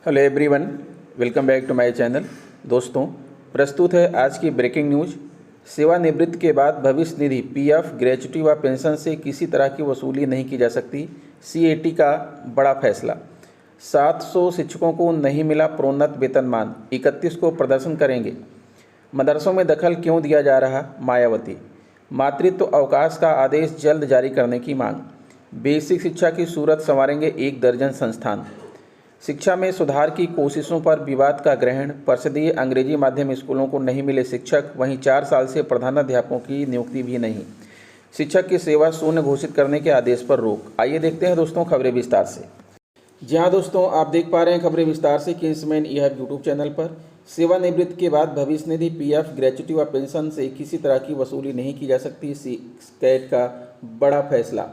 Hello everyone, welcome back to my channel. दोस्तों, प्रस्तुत है आज की ब्रेकिंग न्यूज़। सेवानिवृत्ति के बाद भविष्य निधि पीएफ, ग्रेच्युटी व पेंशन से किसी तरह की वसूली नहीं की जा सकती। सीएटी का बड़ा फैसला। 700 शिक्षकों को नहीं मिला प्रोन्नत वेतनमान, 31 को प्रदर्शन करेंगे। मदरसों में दखल क्यों दिया जा रहा, मायावती। मातृत्व अवकाश का आदेश जल्द जारी करने की मांग। बेसिक शिक्षा की सूरत संवारेंगे 1 दर्जन संस्थान। शिक्षा में सुधार की कोशिशों पर विवाद का ग्रहण। परिषदीय अंग्रेजी माध्यम स्कूलों को नहीं मिले शिक्षक, वहीं 4 साल से प्रधानाध्यापकों की नियुक्ति भी नहीं। शिक्षक की सेवा शून्य घोषित करने के आदेश पर रोक। आइए देखते हैं दोस्तों खबरें विस्तार से। जी हाँ दोस्तों, आप देख पा रहे हैं खबरें विस्तार से किंग्समैन ई-हब यूट्यूब चैनल पर। सेवानिवृत्ति के बाद भविष्य निधि पीएफ, ग्रेच्युटी व पेंशन से किसी तरह की वसूली नहीं की जा सकती। कैट का बड़ा फैसला।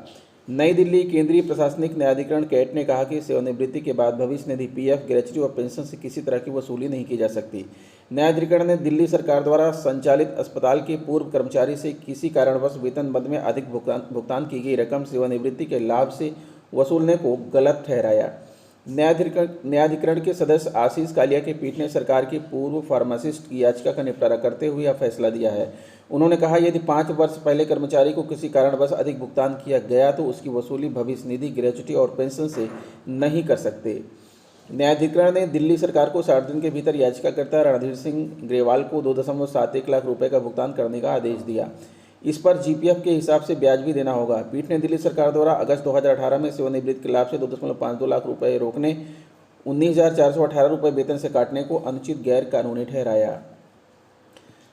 नई दिल्ली केंद्रीय प्रशासनिक न्यायाधिकरण कैट ने कहा कि सेवानिवृत्ति के बाद भविष्य निधि पीएफ, ग्रेच्युटी व पेंशन से किसी तरह की वसूली नहीं की जा सकती। न्यायाधिकरण ने दिल्ली सरकार द्वारा संचालित अस्पताल के पूर्व कर्मचारी से किसी कारणवश वेतन मद में अधिक भुगतान की गई रकम सेवानिवृत्ति के लाभ से वसूलने को गलत ठहराया। न्यायाधिकरण के सदस्य आशीष कालिया की पीठ ने सरकार की पूर्व फार्मासिस्ट की याचिका का निपटारा करते हुए यह फैसला दिया है। उन्होंने कहा, यदि 5 वर्ष पहले कर्मचारी को किसी कारणवश अधिक भुगतान किया गया तो उसकी वसूली भविष्य निधि, ग्रेच्युटी और पेंशन से नहीं कर सकते। न्यायाधिकरण ने दिल्ली सरकार को 60 दिन के भीतर याचिकाकर्ता रणधीर सिंह ग्रेवाल को 2.71 लाख रुपए का भुगतान करने का आदेश दिया। इस पर जीपीएफ के हिसाब से ब्याज भी देना होगा। पीठ ने दिल्ली सरकार द्वारा अगस्त 2018 में सेवानिवृत्ति के लाभ से 2.52 लाख रुपए रोकने, 19,418 रुपये वेतन से काटने को अनुचित गैर कानूनी ठहराया।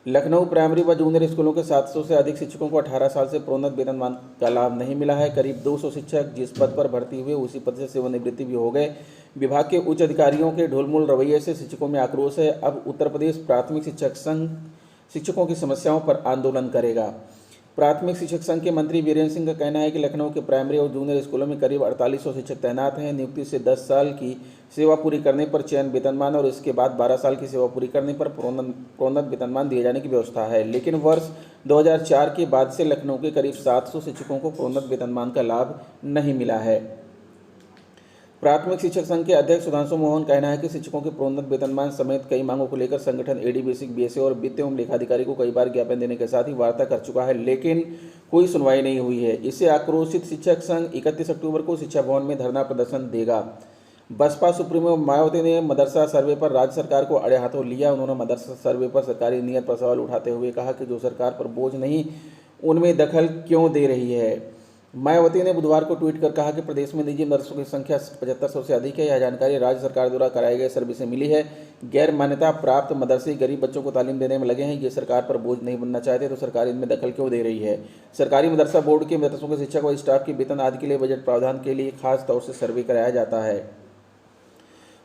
लखनऊ प्राइमरी व जूनियर स्कूलों के 700 से अधिक शिक्षकों को 18 साल से प्रोन्नत वेतनमान का लाभ नहीं मिला है। करीब 200 शिक्षक जिस पद पर भर्ती हुए उसी पद से सेवानिवृत्ति भी हो गए। विभाग के उच्च अधिकारियों के ढुलमुल रवैये से शिक्षकों में आक्रोश है। अब उत्तर प्रदेश प्राथमिक शिक्षक संघ शिक्षकों की समस्याओं पर आंदोलन करेगा। प्राथमिक शिक्षक संघ के मंत्री वीरेंद्र सिंह का कहना है कि लखनऊ के प्राइमरी और जूनियर स्कूलों में करीब 4800 शिक्षक तैनात हैं। नियुक्ति से 10 साल की सेवा पूरी करने पर चयन वेतनमान और इसके बाद 12 साल की सेवा पूरी करने पर प्रोन्नत वेतनमान दिए जाने की व्यवस्था है। लेकिन वर्ष 2004 के बाद से लखनऊ के करीब 700 शिक्षकों को प्रोन्नत वेतनमान का लाभ नहीं मिला है। प्राथमिक शिक्षक संघ के अध्यक्ष सुधांशु मोहन कहना है कि शिक्षकों के प्रोन्नत वेतनमान समेत कई मांगों को लेकर संगठन एडी बेसिक, बीएसए और वित्त एवं लेखाधिकारी को कई बार ज्ञापन देने के साथ ही वार्ता कर चुका है, लेकिन कोई सुनवाई नहीं हुई है। इससे आक्रोशित शिक्षक संघ 31 अक्टूबर को शिक्षा भवन में धरना प्रदर्शन देगा। बसपा सुप्रीमो मायावती ने मदरसा सर्वे पर राज्य सरकार को अड़े हाथों लिया। उन्होंने मदरसा सर्वे पर सरकारी नीयत पर सवाल उठाते हुए कहा कि जो सरकार पर बोझ नहीं, उनमें दखल क्यों दे रही है। मायावती ने बुधवार को ट्वीट कर कहा कि प्रदेश में निजी मदरसों की संख्या 7500 से अधिक है। यह जानकारी राज्य सरकार द्वारा कराए गए सर्वे से मिली है। गैर मान्यता प्राप्त मदरसे गरीब बच्चों को तालीम देने में लगे हैं। ये सरकार पर बोझ नहीं बनना चाहते तो सरकार इनमें दखल क्यों दे रही है। सरकारी मदरसा बोर्ड के मदरसों के शिक्षक व स्टाफ के वेतन आदि के लिए बजट प्रावधान के लिए खास तौर से सर्वे कराया जाता है।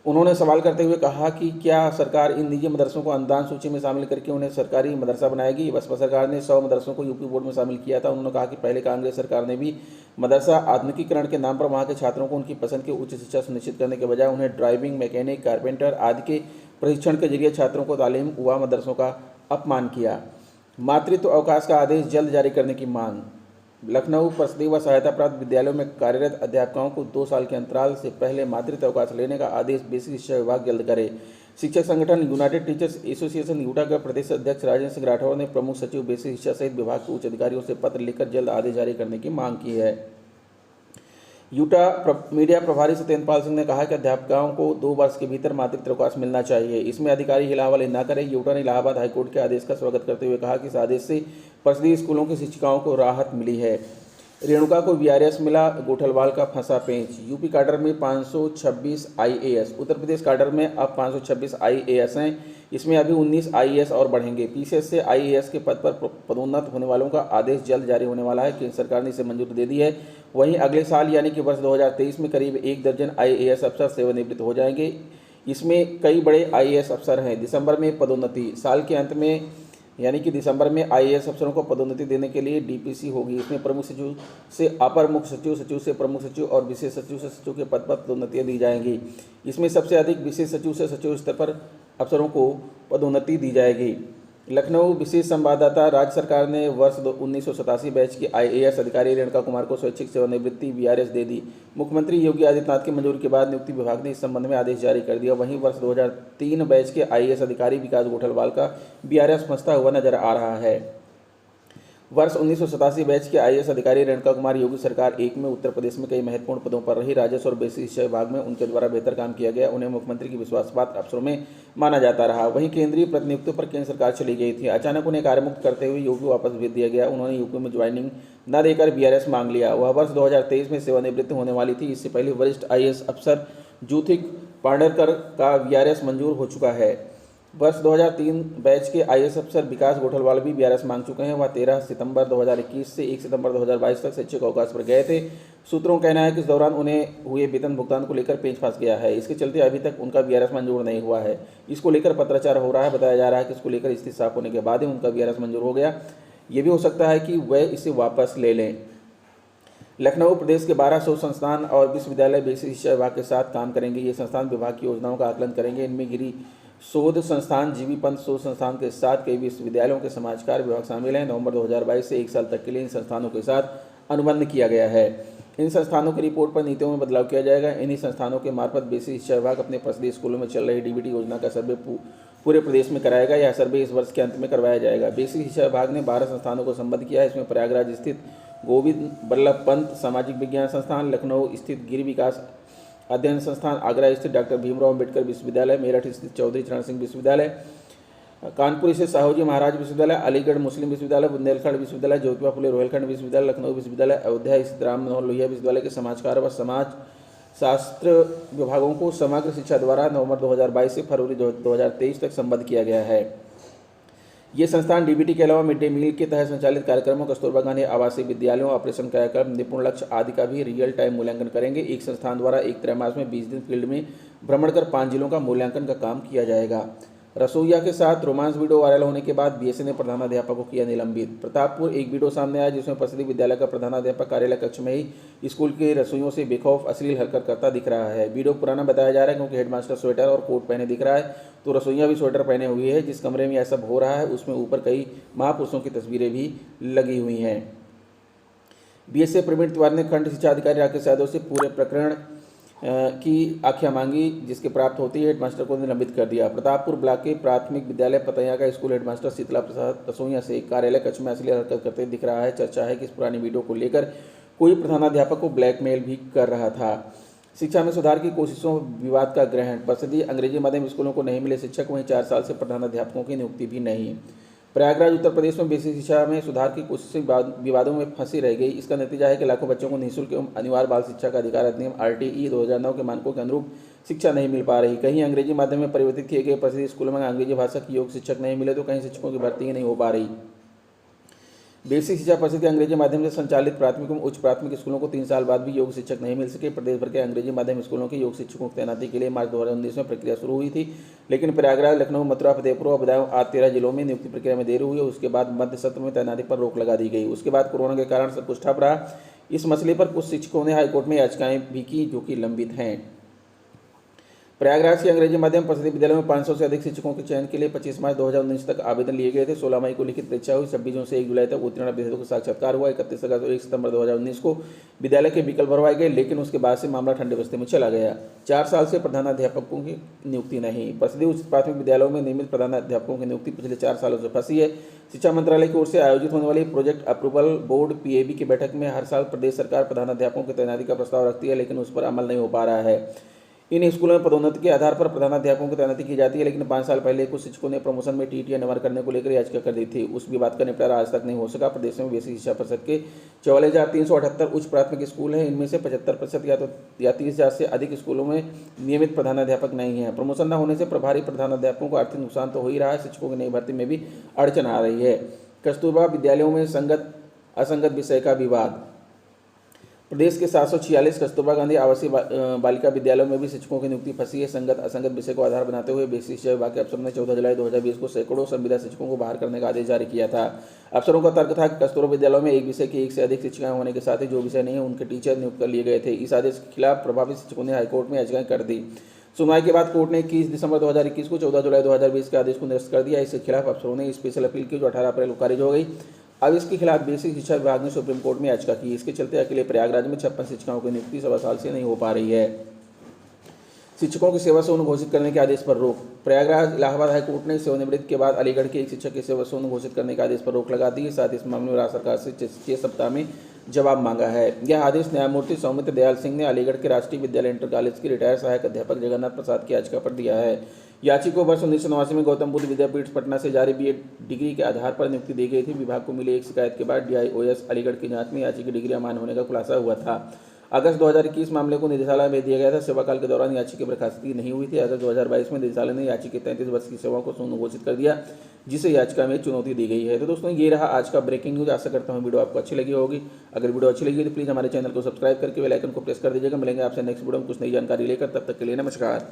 उन्होंने सवाल करते हुए कहा कि क्या सरकार इन निजी मदरसों को अनुदान सूची में शामिल करके उन्हें सरकारी मदरसा बनाएगी। बसपा सरकार ने 100 मदरसों को यूपी बोर्ड में शामिल किया था। उन्होंने कहा कि पहले कांग्रेस सरकार ने भी मदरसा आधुनिकीकरण के नाम पर वहां के छात्रों को उनकी पसंद की उच्च शिक्षा सुनिश्चित करने के बजाय उन्हें ड्राइविंग, मैकेनिक, कारपेंटर आदि के प्रशिक्षण के जरिए छात्रों को तालीम व मदरसों का अपमान किया। मातृत्व अवकाश का आदेश जल्द जारी करने की मांग। लखनऊ परिषदीय व सहायता प्राप्त विद्यालयों में कार्यरत अध्यापकों को 2 साल के अंतराल से पहले मातृत्व अवकाश लेने का आदेश बेसिक शिक्षा विभाग जल्द करे। शिक्षक संगठन यूनाइटेड टीचर्स एसोसिएशन यूटा के प्रदेश अध्यक्ष राजेंद्र सिंह राठौर ने प्रमुख सचिव बेसिक शिक्षा सहित विभाग के उच्च अधिकारियों से पत्र लिखकर जल्द आदेश जारी करने की मांग की है। यूटा मीडिया प्रभारी सत्येंद्रपाल सिंह ने कहा कि अध्यापकों को 2 वर्ष के भीतर मातृत्व अवकाश मिलना चाहिए। इसमें अधिकारी हिलावल न करें। यूटा ने इलाहाबाद हाईकोर्ट के आदेश का स्वागत करते हुए कहा कि इस आदेश से परिषदीय स्कूलों की शिक्षिकाओं को राहत मिली है। रेणुका को वीआरएस मिला, गोठलवाल का फंसा पेंच। यूपी काडर में 526 आईएएस, उत्तर प्रदेश काडर में अब 526 आईएएस हैं। इसमें अभी 19 आईएएस और बढ़ेंगे। पीसीएस से आईएएस के पद पर पदोन्नत होने वालों का आदेश जल्द जारी होने वाला है। केंद्र सरकार ने इसे मंजूरी दे दी है। वहीं अगले साल यानी कि वर्ष 2023 में करीब 1 दर्जन आईएएस अफसर सेवानिवृत्त हो जाएंगे। इसमें कई बड़े आईएएस अफसर हैं। दिसंबर में पदोन्नति, साल के अंत में यानी कि दिसंबर में आईएएस अफसरों को पदोन्नति देने के लिए डीपीसी होगी। इसमें प्रमुख सचिव से अपर मुख्य सचिव, सचिव से प्रमुख सचिव और विशेष सचिव से सचिव के पद पर पदोन्नतियाँ दी जाएंगी। इसमें सबसे अधिक विशेष सचिव से सचिव स्तर पर अफसरों को पदोन्नति दी जाएगी। लखनऊ विशेष संवाददाता। राज्य सरकार ने वर्ष 1987 बैच की आईएएस अधिकारी रेणुका कुमार को स्वैच्छिक सेवानिवृत्ति वीआरएस दे दी। मुख्यमंत्री योगी आदित्यनाथ की मंजूरी के बाद नियुक्ति विभाग ने इस संबंध में आदेश जारी कर दिया। वहीं वर्ष 2003 बैच के आईएएस अधिकारी विकास गोठलवाल का वीआरएस फंसता हुआ नजर आ रहा है। वर्ष 1987 बैच के आईएएस अधिकारी रेणुका कुमार योगी सरकार 1 में उत्तर प्रदेश में कई महत्वपूर्ण पदों पर रही। राजस्व और बेसिक शिक्षा विभाग में उनके द्वारा बेहतर काम किया गया। उन्हें मुख्यमंत्री की विश्वासपात्र अफसरों में माना जाता रहा। वहीं केंद्रीय प्रतिनियुक्ति पर केंद्र सरकार चली गई थी। अचानक उन्हें कार्यमुक्त करते हुए यूपी वापस भेज दिया गया। उन्होंने यूपी में ज्वाइनिंग न देकर वीआरएस मांग लिया। वह वर्ष 2023 में सेवानिवृत्त होने वाली थी। इससे पहले वरिष्ठ आईएएस अफसर जूथिक पांडेरकर का वीआरएस मंजूर हो चुका है। वर्ष 2003 बैच के आईएएस अफसर विकास गोठलवाल भी वीआरएस मांग चुके हैं। वह 13 सितंबर 2021 से 1 सितंबर 2022 तक शैक्षिक अवकाश पर गए थे। सूत्रों का कहना है कि इस दौरान उन्हें हुए वेतन भुगतान को लेकर पेंच फंस गया है। इसके चलते अभी तक उनका वीआरएस मंजूर नहीं हुआ है। इसको लेकर पत्राचार हो रहा है। बताया जा रहा है कि इसको लेकर स्थिति साफ होने के बाद ही उनका वीआरएस मंजूर हो गया। ये भी हो सकता है कि वह इसे वापस ले लें। लखनऊ प्रदेश के 12 शोध संस्थान और विश्वविद्यालय बेसिक शिक्षा विभाग के साथ काम करेंगे। ये संस्थान विभाग की योजनाओं का आकलन करेंगे। इनमें गिरी शोध संस्थान, जीवी पंत शोध संस्थान के साथ कई विश्वविद्यालयों के समाजकार विभाग शामिल हैं। नवंबर 2022 से 1 साल तक के लिए इन संस्थानों के साथ अनुबंध किया गया है। इन संस्थानों की रिपोर्ट पर नीतियों में बदलाव किया जाएगा। इन्हीं संस्थानों के मार्फत बेसिक शिक्षा विभाग अपने प्रसिद्ध स्कूलों में चल रही डीबीटी योजना का सर्वे पूरे प्रदेश में कराएगा। यह सर्वे इस वर्ष के अंत में करवाया जाएगा। बेसिक शिक्षा विभाग ने 12 संस्थानों को संबद्ध किया है। इसमें प्रयागराज स्थित गोविंद बल्लभ पंत सामाजिक विज्ञान संस्थान, लखनऊ स्थित गिरि विकास अध्ययन संस्थान, आगरा स्थित डॉक्टर भीमराव अम्बेडकर विश्वविद्यालय, मेरठ स्थित चौधरी चरण सिंह विश्वविद्यालय, कानपुर स्थित साहूजी महाराज विश्वविद्यालय, अलीगढ़ मुस्लिम विश्वविद्यालय, बुंदेलखंड विश्वविद्यालय, ज्योतिबा फुले रोहिलखंड विश्वविद्यालय, लखनऊ विश्वविद्यालय, अयोध्या स्थित राम मनोहर लोहिया विश्वविद्यालय के समाजकार व समाज शास्त्र विभागों को समग्र शिक्षा द्वारा नवंबर 2022 से फरवरी 2023 तक संबद्ध किया गया है। ये संस्थान डीबीटी के अलावा मिड डे मील के तहत संचालित कार्यक्रमों, कस्तूरबा गांधी आवासीय विद्यालयों, ऑपरेशन कार्यक्रम, निपुण लक्ष्य आदि का भी रियल टाइम मूल्यांकन करेंगे। एक संस्थान द्वारा एक त्रैमास में 20 दिन फील्ड में भ्रमण कर 5 जिलों का मूल्यांकन का काम किया जाएगा। रसोईया के साथ रोमांस वीडियो वायरल होने के बाद बीएसए ने प्रधानाध्यापक को किया निलंबित। प्रतापपुर एक वीडियो सामने आया जिसमें प्रसिद्ध विद्यालय का प्रधानाध्यापक कार्यालय कक्ष में ही स्कूल के रसोइयों से बेखौफ अश्लील हरकत करता दिख रहा है। वीडियो पुराना बताया जा रहा है क्योंकि हेडमास्टर स्वेटर और कोट पहने दिख रहा है, तो रसोइया भी स्वेटर पहने हुई है। जिस कमरे में यह सब हो रहा है उसमें ऊपर कई महापुरुषों की तस्वीरें भी लगी हुई हैं। बीएसए प्रवीण तिवारी ने खंड शिक्षा अधिकारी राकेश यादव से पूरे प्रकरण की आख्या मांगी, जिसके प्राप्त होते ही हेडमास्टर को निलंबित कर दिया। प्रतापपुर ब्लॉक के प्राथमिक विद्यालय पतैया का स्कूल हेडमास्टर शीतला प्रसाद रसोइया से कार्यालय कक्ष में अश्लील हरकत करते दिख रहा है। चर्चा है कि इस पुरानी वीडियो को लेकर कोई प्रधानाध्यापक को ब्लैकमेल भी कर रहा था। शिक्षा में सुधार की कोशिशों विवाद का ग्रहण। प्रसिद्ध अंग्रेजी माध्यम स्कूलों को नहीं मिले शिक्षक, वहीं 4 साल से प्रधानाध्यापकों की नियुक्ति भी नहीं। प्रयागराज उत्तर प्रदेश में बेसिक शिक्षा में सुधार की कोशिशें विवादों में फंसी रह गई। इसका नतीजा है कि लाखों बच्चों को निःशुल्क एवं अनिवार्य बाल शिक्षा का अधिकार अधिनियम आरटीई 2009 के मानकों के अनुरूप शिक्षा नहीं मिल पा रही। कहीं अंग्रेजी माध्यम में परिवर्तित किए गए प्रसिद्ध स्कूलों में अंग्रेजी भाषा की योग्य शिक्षक नहीं मिले, तो कहीं शिक्षकों की भर्ती ही नहीं हो पा रही। बेसिक शिक्षा परिषद के अंग्रेजी माध्यम से संचालित प्राथमिक एवं उच्च प्राथमिक स्कूलों को 3 साल बाद भी योग्य शिक्षक नहीं मिल सके। प्रदेश भर के अंग्रेजी माध्यम स्कूलों के योग्य शिक्षकों की तैनाती के लिए मार्च 2019 में प्रक्रिया शुरू हुई थी, लेकिन प्रयागराज, लखनऊ, मथुरा, फतेहपुर और बदायूं आदि 13 जिलों में नियुक्ति प्रक्रिया में देरी हुई। उसके बाद मध्य सत्र में तैनाती पर रोक लगा दी गई। उसके बाद कोरोना के कारण सब कुछ ठप रहा। इस मसले पर कुछ शिक्षकों ने हाईकोर्ट में याचिकाएं भी की जो कि लंबित हैं। प्रयागराज के अंग्रेजी माध्यम प्रसिद्ध विद्यालयों में 500 से अधिक शिक्षकों के चयन के लिए 25 मार्च 2019 तक आवेदन लिए गए थे। 16 मई को लिखित परीक्षा हुई। 26 जून से 1 जुलाई तक उत्तीर्ण अभ्यर्थियों का साक्षात्कार हुआ। 31 अगस्त और 1 सितंबर 2019 को विद्यालय के विकल्प भरवाए गए, लेकिन उसके बाद से मामला ठंडे बस्ते में चला गया। 4 साल से प्रधानाध्यापकों की नियुक्ति नहीं। प्रसिद्ध उच्च प्राथमिक विद्यालयों में नियमित प्रधानाध्यापकों की नियुक्ति पिछले 4 सालों से फंसी है। शिक्षा मंत्रालय की ओर से आयोजित होने वाली प्रोजेक्ट अप्रूवल बोर्ड पीएबी की बैठक में हर साल प्रदेश सरकार प्रधानाध्यापकों की तैनाती का प्रस्ताव रखती है, लेकिन उस पर अमल नहीं हो पा रहा है। इन स्कूलों में पदोन्नति के आधार पर प्रधानाध्यापकों की तैनाती की जाती है, लेकिन 5 साल पहले कुछ शिक्षकों ने प्रमोशन में टीटी अनिवार्य करने को लेकर याचिका कर दी थी। उस विवाद का निपटारा आज तक नहीं हो सका। प्रदेश में बेसिक शिक्षा परिषद के 44,378 उच्च प्राथमिक स्कूल हैं। इनमें से 75% या 30,000 से अधिक स्कूलों में नियमित प्रधानाध्यापक नहीं है। प्रमोशन न होने से प्रभारी प्रधानाध्यापकों को आर्थिक नुकसान तो हो ही रहा है, शिक्षकों की नई भर्ती में भी अड़चन आ रही है। कस्तूरबा विद्यालयों में संगत असंगत विषय का विवाद। प्रदेश के 746 कस्तूरबा गांधी आवासीय बालिका विद्यालयों में भी शिक्षकों की नियुक्ति फंसी है। संगत असंगत विषय को आधार बनाते हुए बेसिक शिक्षा विभाग के अफसरों ने 14 जुलाई 2020 को सैकड़ों संविदा शिक्षकों को बाहर करने का आदेश जारी किया था। अफसरों का तर्क था कि कस्तूरबा विद्यालयों में एक विषय की 1 से अधिक शिक्षिकाएं होने के साथ ही जो विषय नहीं है उनके टीचर नियुक्त कर लिए गए थे। इस आदेश के खिलाफ प्रभावित शिक्षकों ने हाईकोर्ट में याचिकाएं कर दी। सुनवाई के बाद कोर्ट ने 21 दिसंबर 2021 को 14 जुलाई 2020 के आदेश को निरस्त कर दिया। इसके खिलाफ अफसरों ने स्पेशल अपील की जो 18 अप्रैल को खारिज हो गई। अब इसके खिलाफ बेसिक शिक्षा विभाग ने सुप्रीम कोर्ट में याचिका की। इसके चलते अकेले प्रयागराज में 56 शिक्षकों की नियुक्ति 1.25 साल से नहीं हो पा रही है। शिक्षकों की सेवा शून्य घोषित करने के आदेश पर रोक। प्रयागराज इलाहाबाद हाईकोर्ट ने सेवानिवृत्ति के बाद अलीगढ़ के एक शिक्षक की सेवा शून्य घोषित करने के आदेश पर रोक लगा दी है। साथ ही इस मामले में राज्य सरकार से 6 सप्ताह में जवाब मांगा है। यह आदेश न्यायमूर्ति सौमित्र दयाल सिंह ने अलीगढ़ के राष्ट्रीय विद्यालय इंटर कॉलेज के रिटायर्ड सहायक अध्यापक जगन्नाथ प्रसाद की याचिका पर दिया है। याचिका को वर्ष 1989 में गौतम बुद्ध विद्यापीठ पटना से जारी बीएड डिग्री के आधार पर नियुक्ति दी गई थी। विभाग को मिली एक शिकायत के बाद डीआईओएस अलीगढ़ की जांच में याचिका की डिग्री अमान्य होने का खुलासा हुआ था। अगस्त 2021 मामले को निदेशालय भेज दिया गया था। सेवाकाल के दौरान याचिका की बर्खास्तगी नहीं हुई थी। अगस्त 2022 में निदेशालय ने याचिका के 33 वर्ष की सेवाओं को शून्य घोषित कर दिया, जिसे याचिका में चुनौती दी गई है। तो दोस्तों ये रहा आज का ब्रेकिंग न्यूज। आशा करता हूँ वीडियो आपको अच्छी लगी होगी। अगर वीडियो अच्छी लगी तो प्लीज़ हमारे चैनल को सब्सक्राइब करके बेल आइकन को प्रेस कर दीजिएगा। मिलेंगे आपसे नेक्स्ट वीडियो में कुछ नई जानकारी लेकर। तब तक के लिए नमस्कार।